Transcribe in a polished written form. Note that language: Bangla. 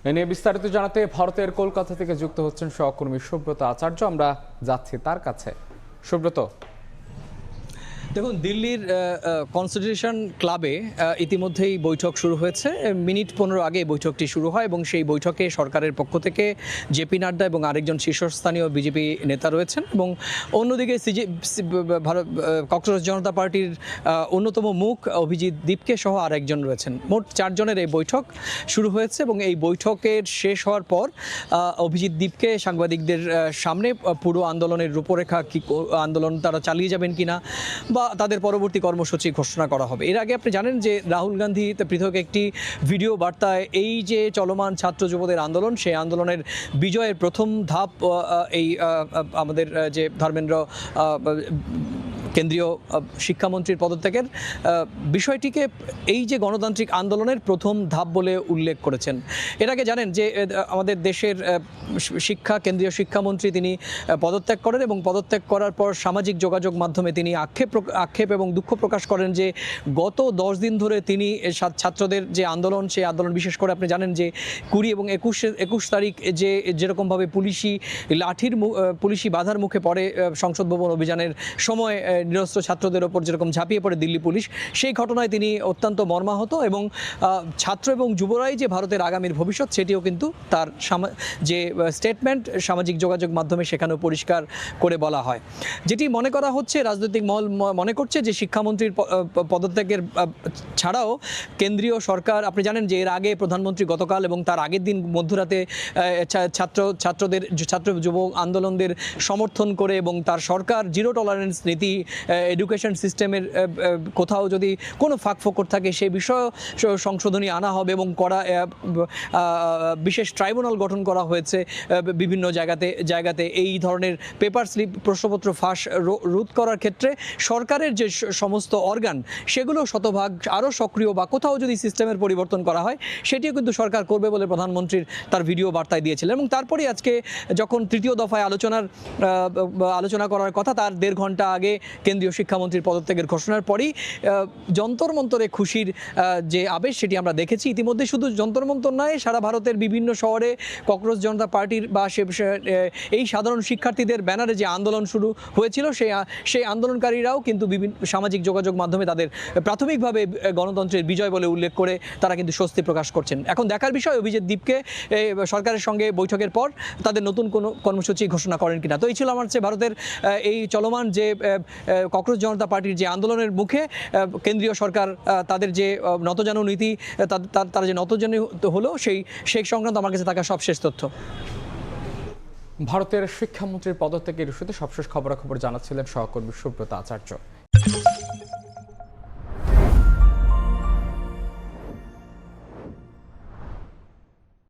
এ নিয়ে বিস্তারিত জানাতে ভারতের কলকাতা থেকে যুক্ত হচ্ছেন সহকর্মী সুব্রত আচার্য। আমরা যাচ্ছি তার কাছে। সুব্রত, দেখুন, দিল্লির কনস্টিটিউশন ক্লাবে ইতিমধ্যেই বৈঠক শুরু হয়েছে। মিনিট 15 আগে বৈঠকটি শুরু হয় এবং সেই বৈঠকে সরকারের পক্ষ থেকে জেপি নাড্ডা এবং আরেকজন শীর্ষস্থানীয় বিজেপি নেতা রয়েছেন এবং অন্যদিকে ভারত কংগ্রেস জনতা পার্টির অন্যতম মুখ অভিজিৎ দীপকে সহ আরেকজন রয়েছেন। মোট 4 জনের এই বৈঠক শুরু হয়েছে এবং এই বৈঠকের শেষ হওয়ার পর অভিজিৎ দীপকে সাংবাদিকদের সামনে পুরো আন্দোলনের রূপরেখা, কি আন্দোলন তারা চালিয়ে যাবেন কিনা বা তাদের পরবর্তী কর্মসূচি ঘোষণা করা হবে। এর আগে আপনি জানেন যে রাহুল গান্ধী পৃথক একটি ভিডিও বার্তায় এই যে চলমান ছাত্র যুবদের আন্দোলন, সেই আন্দোলনের বিজয়ের প্রথম ধাপ এই আমাদের যে ধর্মেন্দ্র কেন্দ্রীয় শিক্ষামন্ত্রীর পদত্যাগের বিষয়টিকে এই যে গণতান্ত্রিক আন্দোলনের প্রথম ধাপ বলে উল্লেখ করেছেন। এর আগে জানেন যে আমাদের দেশের কেন্দ্রীয় শিক্ষামন্ত্রী তিনি পদত্যাগ করেন এবং পদত্যাগ করার পর সামাজিক যোগাযোগ মাধ্যমে তিনি আক্ষেপ এবং দুঃখ প্রকাশ করেন যে গত 10 দিন ধরে তিনি ছাত্রদের যে আন্দোলন, সেই আন্দোলন বিশেষ করে আপনি জানেন যে 20 এবং 21 তারিখ যেরকমভাবে পুলিশি বাধার মুখে পড়ে সংসদ ভবন অভিযানের সময় নিরস্ত্র ছাত্রদের ওপর যেরকম ঝাঁপিয়ে পড়ে দিল্লি পুলিশ, সেই ঘটনায় তিনি অত্যন্ত মর্মাহত এবং ছাত্র এবং যুবরাই যে ভারতের আগামীর ভবিষ্যৎ সেটিও কিন্তু তার যে স্টেটমেন্ট সামাজিক যোগাযোগ মাধ্যমে সেখানেও পরিষ্কার করে বলা হয়। যেটি মনে করা হচ্ছে, রাজনৈতিক মহল মনে করছে যে শিক্ষামন্ত্রীর পদত্যাগের ছাড়াও কেন্দ্রীয় সরকার, আপনি জানেন যে এর আগে প্রধানমন্ত্রী গতকাল এবং তার আগের দিন মধ্যরাতে ছাত্র যুব আন্দোলনদের সমর্থন করে এবং তার সরকার জিরো টলারেন্স নীতি, এডুকেশন সিস্টেমের কোথাও যদি কোনো ফাঁকফোকর থাকে সেই বিষয়ে সংশোধনী আনা হবে এবং বিশেষ ট্রাইব্যুনাল গঠন করা হয়েছে বিভিন্ন জায়গাতে এই ধরনের পেপার স্লিপ, প্রশ্নপত্র ফাঁস রোধ করার ক্ষেত্রে সরকারের যে সমস্ত অর্গান সেগুলো শতভাগ আরও সক্রিয় বা কোথাও যদি সিস্টেমের পরিবর্তন করা হয় সেটিও কিন্তু সরকার করবে বলে প্রধানমন্ত্রীর তার ভিডিও বার্তায় দিয়েছিলেন। এবং তারপরে আজকে যখন তৃতীয় দফায় আলোচনা করার কথা, তার 1.5 ঘন্টা আগে কেন্দ্রীয় শিক্ষামন্ত্রীর পদত্যাগের ঘোষণার পরই যন্তর মন্তরে খুশির যে আবেশ সেটি আমরা দেখেছি। ইতিমধ্যে শুধু যন্তর মন্তর নয়, সারা ভারতের বিভিন্ন শহরে কংগ্রেস জনতা পার্টির বা এই সাধারণ শিক্ষার্থীদের ব্যানারে যে আন্দোলন শুরু হয়েছিল সেই আন্দোলনকারীরাও কিন্তু বিভিন্ন সামাজিক যোগাযোগ মাধ্যমে তাদের প্রাথমিকভাবে গণতন্ত্রের বিজয় বলে উল্লেখ করে তারা কিন্তু স্বস্তি প্রকাশ করছেন। এখন দেখার বিষয় অভিজিৎ দীপকে সরকারের সঙ্গে বৈঠকের পর তাদের নতুন কোনো কর্মসূচি ঘোষণা করেন কিনা। তো এই ছিল আমার ভারতের এই চলমান যে কংগ্রেস জনতা পার্টির যে আন্দোলনের মুখে কেন্দ্রীয় সরকার তাদের যে নতজানু নীতি, তারা যে নতজানু হলো সেই সংক্রান্ত আমার কাছে থাকা সবশেষ তথ্য। ভারতের শিক্ষামন্ত্রীর পদত্যাগের ইস্যুতে সবশেষ খবরাখবর জানাচ্ছিলেন সহকর্মী সুব্রত আচার্য।